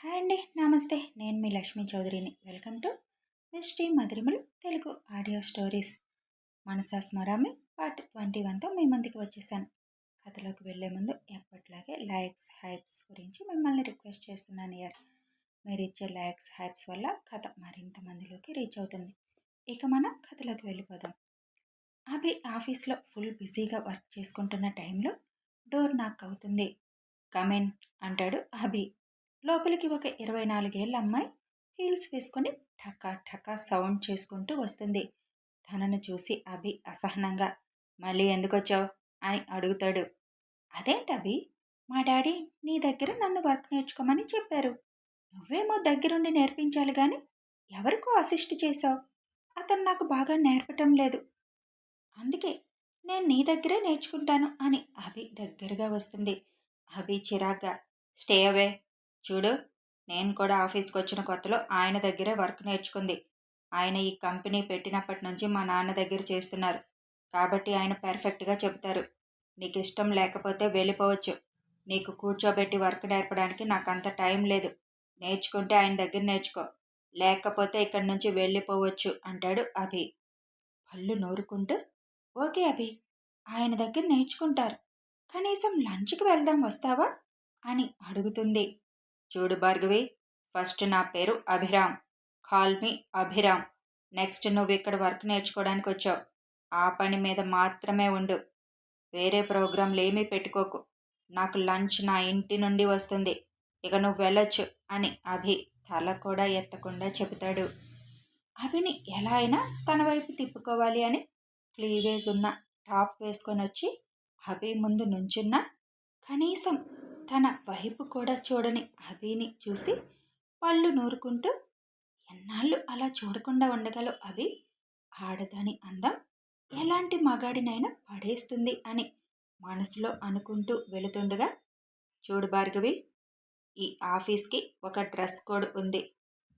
Hi అండి. నమస్తే. నేను మీ లక్ష్మీ చౌదరిని. వెల్కమ్ టు మిస్ట్రీ మధురిమలు తెలుగు ఆడియో స్టోరీస్. మనసా స్మరామి పార్ట్ 21తో మీ ముందుకు వచ్చేసాను. కథలోకి వెళ్లే ముందు ఎప్పట్లాగే లైక్స్, హైప్స్ గురించి మిమ్మల్ని రిక్వెస్ట్ చేస్తున్నాను. మీరు ఇచ్చే లైక్స్, హైప్స్ వల్ల కథ మరింత మందిలోకి రీచ్ అవుతుంది. ఇక మనం కథలోకి వెళ్ళిపోదాం. అభి ఆఫీస్లో ఫుల్ బిజీగా వర్క్ చేసుకుంటున్న టైంలో డోర్ నాక్ అవుతుంది. కమిన్ అంటాడు అభి. లోపలికి ఒక 24 ఏళ్ల అమ్మాయి హీల్స్ వేసుకొని ఠకా ఠకా సౌండ్ చేసుకుంటూ వస్తుంది. తనను చూసి అభి అసహనంగా మళ్ళీ ఎందుకొచ్చావు అని అడుగుతాడు. అదేంటి అభి, మా డాడీ నీ దగ్గర నన్ను వర్క్ నేర్చుకోమని చెప్పారు. నువ్వేమో దగ్గరుండి నేర్పించాలి గాని ఎవరికో అసిస్ట్ చేశావు. అతను నాకు బాగా నేర్పటం లేదు. అందుకే నేను నీ దగ్గరే నేర్చుకుంటాను అని అభి దగ్గరగా వస్తుంది. అభి చిరాగ్గా స్టే అవే. చూడు, నేను కూడా ఆఫీస్కి వచ్చిన కొత్తలో ఆయన దగ్గరే వర్క్ నేర్చుకుంది. ఆయన ఈ కంపెనీ పెట్టినప్పటి నుంచి మా నాన్న దగ్గర చేస్తున్నారు. కాబట్టి ఆయన పర్ఫెక్ట్గా చెబుతారు. నీకు ఇష్టం లేకపోతే వెళ్ళిపోవచ్చు. నీకు కూర్చోబెట్టి వర్క్ నేర్పడానికి నాకంత టైం లేదు. నేర్చుకుంటే ఆయన దగ్గర నేర్చుకో, లేకపోతే ఇక్కడి నుంచి వెళ్ళిపోవచ్చు అంటాడు అభి. పళ్ళు నూరుకుంటూ ఓకే అభి, ఆయన దగ్గర నేర్చుకుంటారు. కనీసం లంచ్కి వెళ్దాం వస్తావా అని అడుగుతుంది. చూడు భార్గవి, ఫస్ట్ నా పేరు Abhiram. Call me Abhiram. Next నువ్వు ఇక్కడ వర్క్ నేర్చుకోవడానికి వచ్చావు. ఆ పని మీద మాత్రమే ఉండు. వేరే ప్రోగ్రాంలు ఏమీ పెట్టుకోకు. నాకు లంచ్ నా ఇంటి నుండి వస్తుంది. ఇక నువ్వు వెళ్ళొచ్చు అని అభి తల కూడా ఎత్తకుండా చెబుతాడు. అభిని ఎలా అయినా తన వైపు తిప్పుకోవాలి అని క్లీవేజ్ ఉన్న టాప్ వేసుకొని వచ్చి అభి ముందు నుంచున్న కనీసం తన వైపు కూడా చూడని అభిని చూసి పళ్ళు నూరుకుంటూ ఎన్నాళ్ళు అలా చూడకుండా ఉండగలవు అభి? ఆడదాని అందం ఎలాంటి మగాడినైనా పడేస్తుంది అని మనసులో అనుకుంటూ వెళుతుండగా, చూడు భార్గవి, ఈ ఆఫీస్కి ఒక డ్రెస్ కోడ్ ఉంది.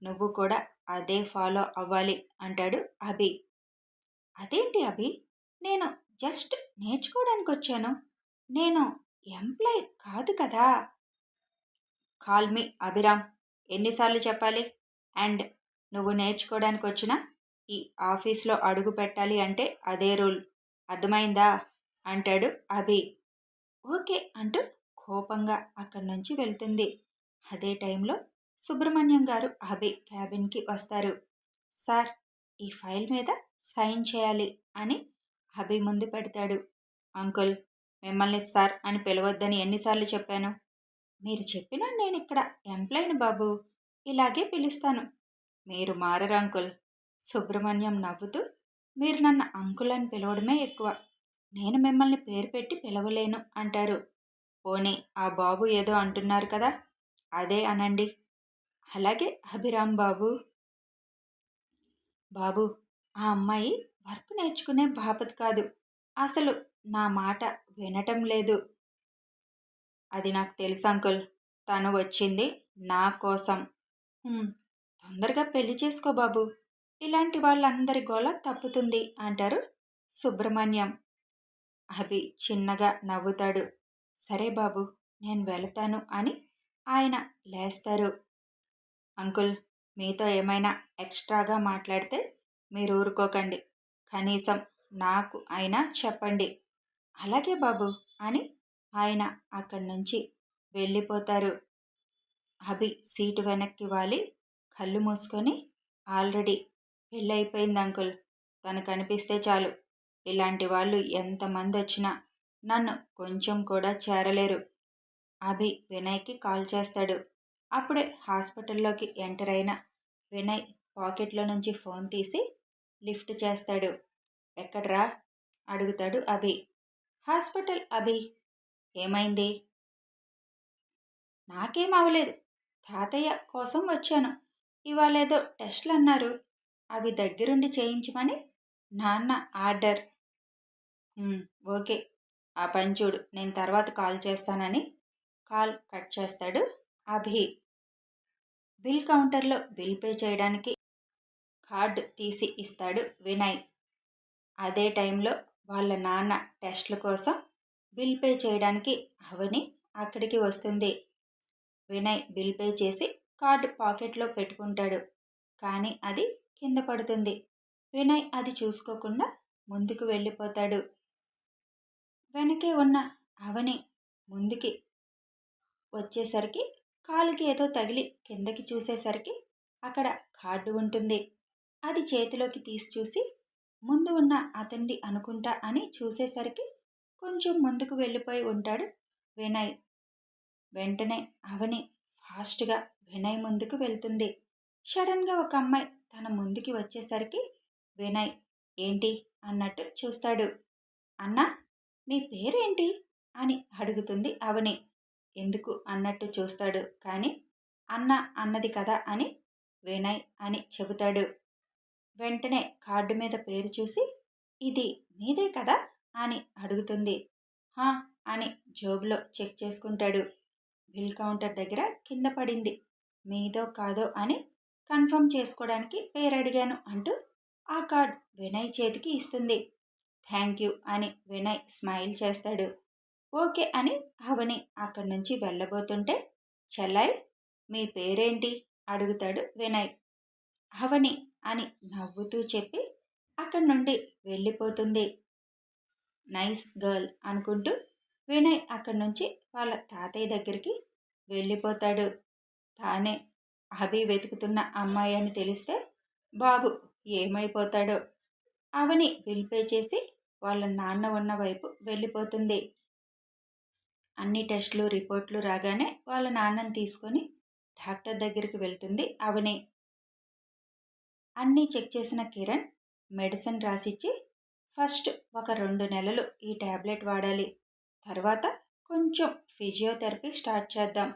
నువ్వు కూడా అదే ఫాలో అవ్వాలి అంటాడు అభి. అదేంటి అభి, నేను జస్ట్ నేర్చుకోవడానికి వచ్చాను. నేను ఎంప్లాయ్ కాదు కదా. Call me Abhiram. ఎన్నిసార్లు చెప్పాలి? అండ్ నువ్వు నేర్చుకోవడానికి వచ్చిన ఈ ఆఫీస్లో అడుగు పెట్టాలి అంటే అదే రూల్. అర్థమైందా అంటాడు అభి. ఓకే అంటూ కోపంగా అక్కడి నుంచి వెళ్తుంది. అదే టైంలో సుబ్రహ్మణ్యం గారు అభి క్యాబిన్కి వస్తారు. సార్, ఈ ఫైల్ మీద సైన్ చేయాలి అని అభి ముందు పెడతాడు. అంకుల్, మిమ్మల్ని సార్ అని పిలవద్దని ఎన్నిసార్లు చెప్పాను? మీరు చెప్పినా నేను ఇక్కడ ఎంప్లాయ్ని బాబు, ఇలాగే పిలుస్తాను. మీరు మారరు అంకుల్. సుబ్రహ్మణ్యం నవ్వుతూ మీరు నన్ను అంకుల్ అని పిలవడమే ఎక్కువ. నేను మిమ్మల్ని పేరు పెట్టి పిలవలేను అంటారు. పోనీ ఆ బాబు ఏదో అంటున్నారు కదా, అదే అనండి. అలాగే అభిరామ్ బాబు. బాబు, ఆ అమ్మాయి వర్క్ నేర్చుకునే బాపత్ కాదు. అసలు నా మాట వినటం లేదు. అది నాకు తెలుసు అంకుల్. తను వచ్చింది నా కోసం. తొందరగా పెళ్లి చేసుకో బాబు. ఇలాంటి వాళ్ళందరి గోల తప్పుతుంది అంటారు సుబ్రహ్మణ్యం. అభి చిన్నగా నవ్వుతాడు. సరే బాబు, నేను వెళతాను అని ఆయన లేస్తారు. అంకుల్, మీతో ఏమైనా ఎక్స్ట్రాగా మాట్లాడితే మీరు ఊరుకోకండి. కనీసం నాకు అయినా చెప్పండి. అలాగే బాబు అని ఆయన అక్కడి నుంచి వెళ్ళిపోతారు. అభి సీటు వెనక్కి వాలి కళ్ళు మూసుకొని ఆల్రెడీ పెళ్ళైపోయింది అంకుల్. తను కనిపిస్తే చాలు, ఇలాంటి వాళ్ళు ఎంతమంది వచ్చినా నన్ను కొంచెం కూడా చేరలేరు. అభి వినయ్కి కాల్ చేస్తాడు. అప్పుడే హాస్పిటల్లోకి ఎంటర్ అయిన వినయ్ పాకెట్లో నుంచి ఫోన్ తీసి లిఫ్ట్ చేస్తాడు. ఎక్కడ్రా అడుగుతాడు అభి. హాస్పిటల్ అభి. ఏమైంది? నాకేం అవలేదు. తాతయ్య కోసం వచ్చాను. ఇవాళేదో టెస్ట్లు అన్నారు, అవి దగ్గరుండి చేయించమని నాన్న ఆర్డర్. ఓకే, ఆ పని చూడు, నేను తర్వాత కాల్ చేస్తానని కాల్ కట్ చేస్తాడు అభి. బిల్ కౌంటర్లో బిల్ పే చేయడానికి కార్డు తీసి ఇస్తాడు వినయ్. అదే టైంలో వాళ్ళ నాన్న టెస్ట్ల కోసం బిల్ పే చేయడానికి అవని అక్కడికి వస్తుంది. వినయ్ బిల్ పే చేసి కార్డ్ పాకెట్లో పెట్టుకుంటాడు. కానీ అది కింద పడుతుంది. వినయ్ అది చూసుకోకుండా ముందుకు వెళ్ళిపోతాడు. వెనకే ఉన్న అవని ముందుకి వచ్చేసరికి కాలుకి ఏదో తగిలి కిందకి చూసేసరికి అక్కడ కార్డు ఉంటుంది. అది చేతిలోకి తీసి చూసి ముందు ఉన్న అతనిది అనుకుంటా అని చూసేసరికి కొంచెం ముందుకు వెళ్ళిపోయి ఉంటాడు వినయ్. వెంటనే అవని ఫాస్ట్గా వినయ్ ముందుకు వెళ్తుంది. సడన్గా ఒక అమ్మాయి తన ముందుకి వచ్చేసరికి వినయ్ ఏంటి అన్నట్టు చూస్తాడు. అన్నా, మీ పేరేంటి అని అడుగుతుంది అవని. ఎందుకు అన్నట్టు చూస్తాడు. కానీ అన్న అన్నది కదా అని వినయ్ అని చెబుతాడు. వెంటనే కార్డు మీద పేరు చూసి ఇది మీదే కదా అని అడుగుతుంది. హా అని జోబులో చెక్ చేసుకుంటాడు. బిల్ కౌంటర్ దగ్గర కింద పడింది. మీదో కాదో అని కన్ఫర్మ్ చేసుకోవడానికి పేరు అడిగాను అంటూ ఆ కార్డ్ వినయ్ చేతికి ఇస్తుంది. థ్యాంక్ యూ అని వినయ్ స్మైల్ చేస్తాడు. ఓకే అని అవని అక్కడి నుంచి వెళ్ళబోతుంటే చెల్లాయ్ మీ పేరేంటి అడుగుతాడు వినయ్. అవని అని నవ్వుతూ చెప్పి అక్కడి నుండి వెళ్ళిపోతుంది. నైస్ గర్ల్ అనుకుంటూ వినయ్ అక్కడి నుంచి వాళ్ళ తాతయ్య దగ్గరికి వెళ్ళిపోతాడు. తానే అభి వెతుకుతున్న అమ్మాయి అని తెలిస్తే బాబు ఏమైపోతాడో. అవని బిల్ పే చేసి వాళ్ళ నాన్న ఉన్న వైపు వెళ్ళిపోతుంది. అన్ని టెస్టులు రిపోర్ట్లు రాగానే వాళ్ళ నాన్నని తీసుకొని డాక్టర్ దగ్గరికి వెళ్తుంది అవని. అన్నీ చెక్ చేసిన కిరణ్ మెడిసిన్ రాసిచ్చి ఫస్ట్ ఒక 2 నెలలు ఈ ట్యాబ్లెట్ వాడాలి, తర్వాత కొంచెం ఫిజియోథెరపీ స్టార్ట్ చేద్దాం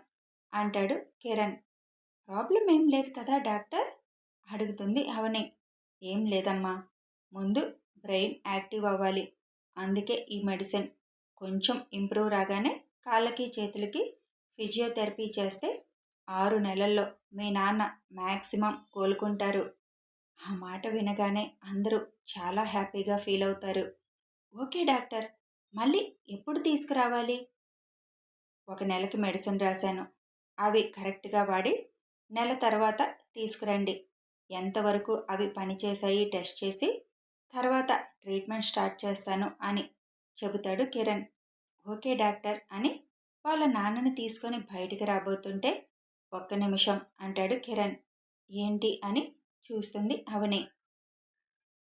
అంటాడు కిరణ్. ప్రాబ్లం ఏం లేదు కదా డాక్టర్ అడుగుతుంది అవని. ఏం లేదమ్మా, ముందు బ్రెయిన్ యాక్టివ్ అవ్వాలి, అందుకే ఈ మెడిసిన్. కొంచెం ఇంప్రూవ్ రాగానే కాళ్ళకి చేతులకి ఫిజియోథెరపీ చేస్తే 6 నెలల్లో మీ నాన్న మ్యాక్సిమం కోలుకుంటారు. ఆ మాట వినగానే అందరూ చాలా హ్యాపీగా ఫీల్ అవుతారు. ఓకే డాక్టర్, మళ్ళీ ఎప్పుడు తీసుకురావాలి? 1 నెలకి మెడిసిన్ రాశాను, అవి కరెక్ట్గా వాడి నెల తర్వాత తీసుకురండి. ఎంతవరకు అవి పనిచేశాయి టెస్ట్ చేసి తర్వాత ట్రీట్మెంట్ స్టార్ట్ చేస్తాను అని చెబుతాడు కిరణ్. ఓకే డాక్టర్ అని వాళ్ళ నాన్నని తీసుకొని బయటికి రాబోతుంటే ఒక్క నిమిషం అంటాడు కిరణ్. ఏంటి అని చూస్తుంది అవని.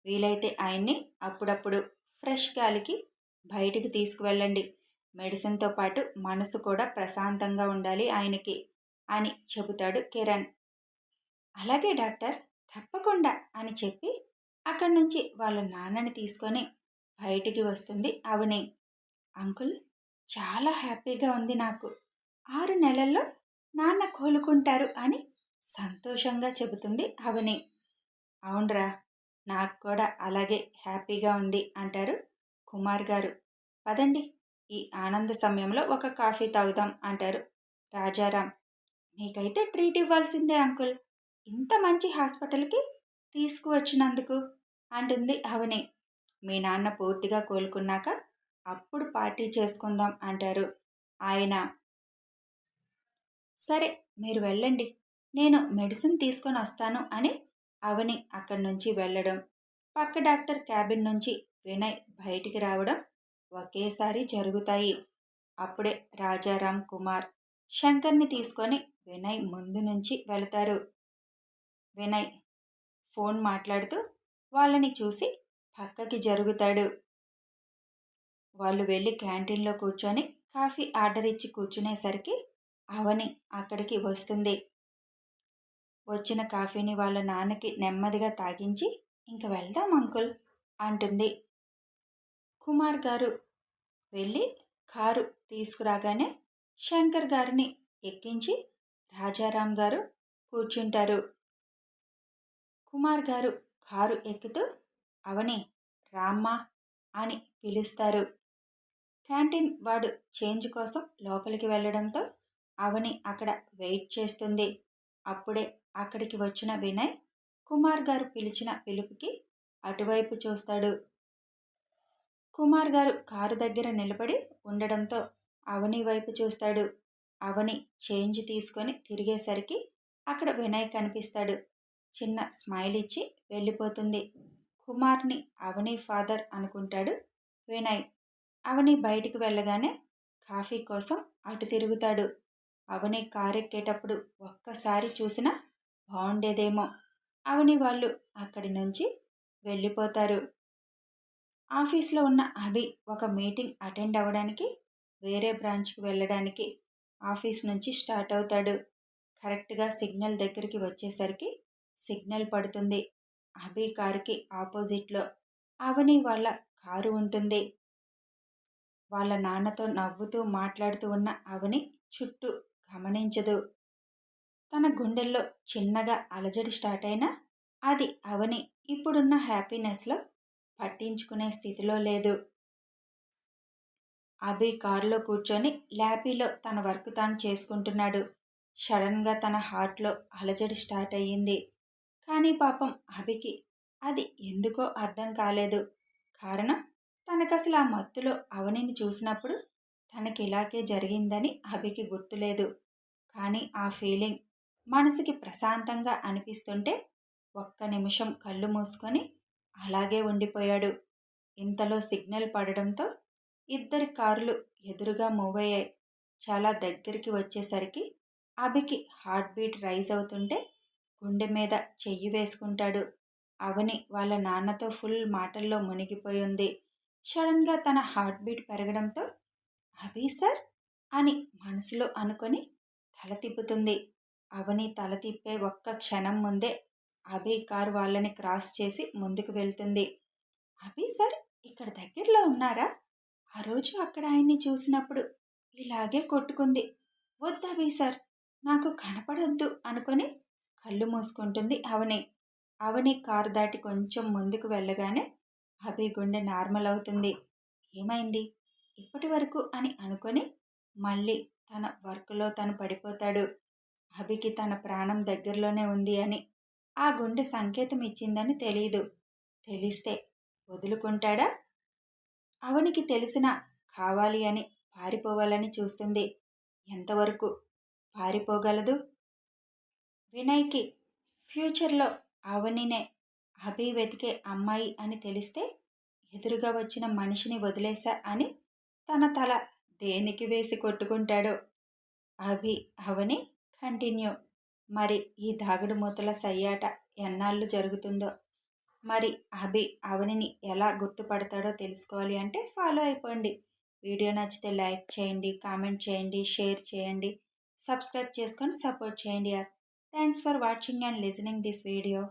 వీలైతే ఆయన్ని అప్పుడప్పుడు ఫ్రెష్ గాలికి బయటికి తీసుకువెళ్ళండి, మెడిసిన్తో పాటు మనసు కూడా ప్రశాంతంగా ఉండాలి ఆయనకి అని చెబుతాడు కిరణ్. అలాగే డాక్టర్, తప్పకుండా అని చెప్పి అక్కడి నుంచి వాళ్ళ నాన్నని తీసుకొని బయటికి వస్తుంది అవని. అంకుల్, చాలా హ్యాపీగా ఉంది నాకు, 6 నెలల్లో నాన్న కోలుకుంటారు అని సంతోషంగా చెబుతుంది అవని. అవునరా, నాకు కూడా అలాగే హ్యాపీగా ఉంది అంటారు కుమార్ గారు. పదండి, ఈ ఆనంద సమయంలో ఒక కాఫీ తాగుదాం అంటారు రాజారాం. మీకైతే ట్రీట్ ఇవ్వాల్సిందే అంకుల్, ఇంత మంచి హాస్పిటల్కి తీసుకువచ్చినందుకు అంటుంది అవని. మీ నాన్న పూర్తిగా కోలుకున్నాక అప్పుడు పార్టీ చేసుకుందాం అంటారు ఆయన. సరే, మీరు వెళ్ళండి, నేను మెడిసిన్ తీసుకొని వస్తాను అని అవని అక్కడి నుంచి వెళ్ళడం, పక్క డాక్టర్ క్యాబిన్ నుంచి వినయ్ బయటికి రావడం ఒకేసారి జరుగుతాయి. అప్పుడే రాజారాం కుమార్ శంకర్ని తీసుకొని వినయ్ ముందు నుంచి వెళతారు. వినయ్ ఫోన్ మాట్లాడుతూ వాళ్ళని చూసి పక్కకి జరుగుతాడు. వాళ్ళు వెళ్ళి క్యాంటీన్లో కూర్చొని కాఫీ ఆర్డర్ ఇచ్చి కూర్చునేసరికి అవని అక్కడికి వస్తుంది. వచ్చిన కాఫీని వాళ్ళ నాన్నకి నెమ్మదిగా తాగించి ఇంక వెళ్దాం అంకుల్ అంటుంది. కుమార్ గారు వెళ్ళి కారు తీసుకురాగానే శంకర్ గారిని ఎక్కించి రాజారాం గారు కూర్చుంటారు. కుమార్ గారు కారు ఎక్కుతూ అవని రామ్మా అని పిలుస్తారు. క్యాంటీన్ వాడు చేంజ్ కోసం లోపలికి వెళ్ళడంతో అవని అక్కడ వెయిట్ చేస్తుంది. అప్పుడే అక్కడికి వచ్చిన వినయ్ కుమార్ గారు పిలిచిన పిలుపుకి అటువైపు చూస్తాడు. కుమార్ గారు కారు దగ్గర నిలబడి ఉండడంతో అవని వైపు చూస్తాడు. అవని చేంజ్ తీసుకొని తిరిగేసరికి అక్కడ వినయ్ కనిపిస్తాడు. చిన్న స్మైల్ ఇచ్చి వెళ్ళిపోతుంది. కుమార్ని అవని ఫాదర్ అనుకుంటాడు వినయ్. అవని బయటికి వెళ్ళగానే కాఫీ కోసం అటు తిరుగుతాడు. అవని కారెక్కేటప్పుడు ఒక్కసారి చూసినా బాగుండేదేమో. అవని వాళ్ళు అక్కడి నుంచి వెళ్ళిపోతారు. ఆఫీస్లో ఉన్న అభి ఒక మీటింగ్ అటెండ్ అవ్వడానికి వేరే బ్రాంచ్కి వెళ్ళడానికి ఆఫీస్ నుంచి స్టార్ట్ అవుతాడు. కరెక్ట్గా సిగ్నల్ దగ్గరికి వచ్చేసరికి సిగ్నల్ పడుతుంది. అభి కారుకి ఆపోజిట్లో అవని వాళ్ళ కారు ఉంటుంది. వాళ్ళ నాన్నతో నవ్వుతూ మాట్లాడుతూ ఉన్న అవని చుట్టూ గమనించదు. తన గుండెల్లో చిన్నగా అలజడి స్టార్ట్ అయినా అది అవని ఇప్పుడున్న హ్యాపీనెస్లో పట్టించుకునే స్థితిలో లేదు. అభి కారులో కూర్చొని ల్యాపీలో తన వర్క్ తాను చేసుకుంటున్నాడు. సడన్గా తన హార్ట్లో అలజడి స్టార్ట్ అయ్యింది. కానీ పాపం అభికి అది ఎందుకో అర్థం కాలేదు. కారణం తనకసలు ఆ మత్తులో అవనిని చూసినప్పుడు తనకి ఇలాగే జరిగిందని అభికి గుర్తులేదు. కానీ ఆ ఫీలింగ్ మనసుకి ప్రశాంతంగా అనిపిస్తుంటే ఒక్క నిమిషం కళ్ళు మూసుకొని అలాగే ఉండిపోయాడు. ఇంతలో సిగ్నల్ పడడంతో ఇద్దరి కార్లు ఎదురుగా మూవ్ అయ్యాయి. చాలా దగ్గరికి వచ్చేసరికి అభికి హార్ట్ బీట్ రైజ్ అవుతుంటే గుండె మీద చెయ్యి వేసుకుంటాడు. అవని వాళ్ళ నాన్నతో ఫుల్ మాటల్లో మునిగిపోయి ఉంది. సడన్గా తన హార్ట్ బీట్ పెరగడంతో అభి సార్ అని మనసులో అనుకొని తల తిప్పుతుంది. అవని తల తిప్పే ఒక్క క్షణం ముందే అభి కార్ వాళ్ళని క్రాస్ చేసి ముందుకు వెళ్తుంది. అభి సార్ ఇక్కడ దగ్గరలో ఉన్నారా? ఆ రోజు అక్కడ ఆయన్ని చూసినప్పుడు ఇలాగే కొట్టుకుంది. వద్దు అభి సార్, నాకు కనపడొద్దు అనుకొని కళ్ళు మూసుకుంటుంది అవని. అవని కారు దాటి కొంచెం ముందుకు వెళ్ళగానే అభి గుండె నార్మల్ అవుతుంది. ఏమైంది ఇప్పటి వరకు అని అనుకొని మళ్ళీ తన వర్క్లో తను పడిపోతాడు. అభికి తన ప్రాణం దగ్గరలోనే ఉంది అని ఆ గుండె సంకేతం ఇచ్చిందని తెలీదు. తెలిస్తే వదులుకుంటాడా? అవనికి తెలిసిన కావాలి అని పారిపోవాలని చూస్తుంది. ఎంతవరకు పారిపోగలదు? వినయ్కి ఫ్యూచర్లో అవనినే అభి వెతికే అమ్మాయి అని తెలిస్తే ఎదురుగా వచ్చిన మనిషిని వదిలేశా అని తన తల దేనికి వేసి కొట్టుకుంటాడో. అభి అవని కంటిన్యూ. మరి ఈ దాగుడు మూతల సయ్యాట ఎన్నాళ్ళు జరుగుతుందో. మరి అభి అవనిని ఎలా గుర్తుపడతాడో తెలుసుకోవాలి అంటే ఫాలో అయిపోండి. వీడియో నచ్చితే లైక్ చేయండి, కామెంట్ చేయండి, షేర్ చేయండి, సబ్స్క్రైబ్ చేసుకొని సపోర్ట్ చేయండి. Thanks for watching and listening this video.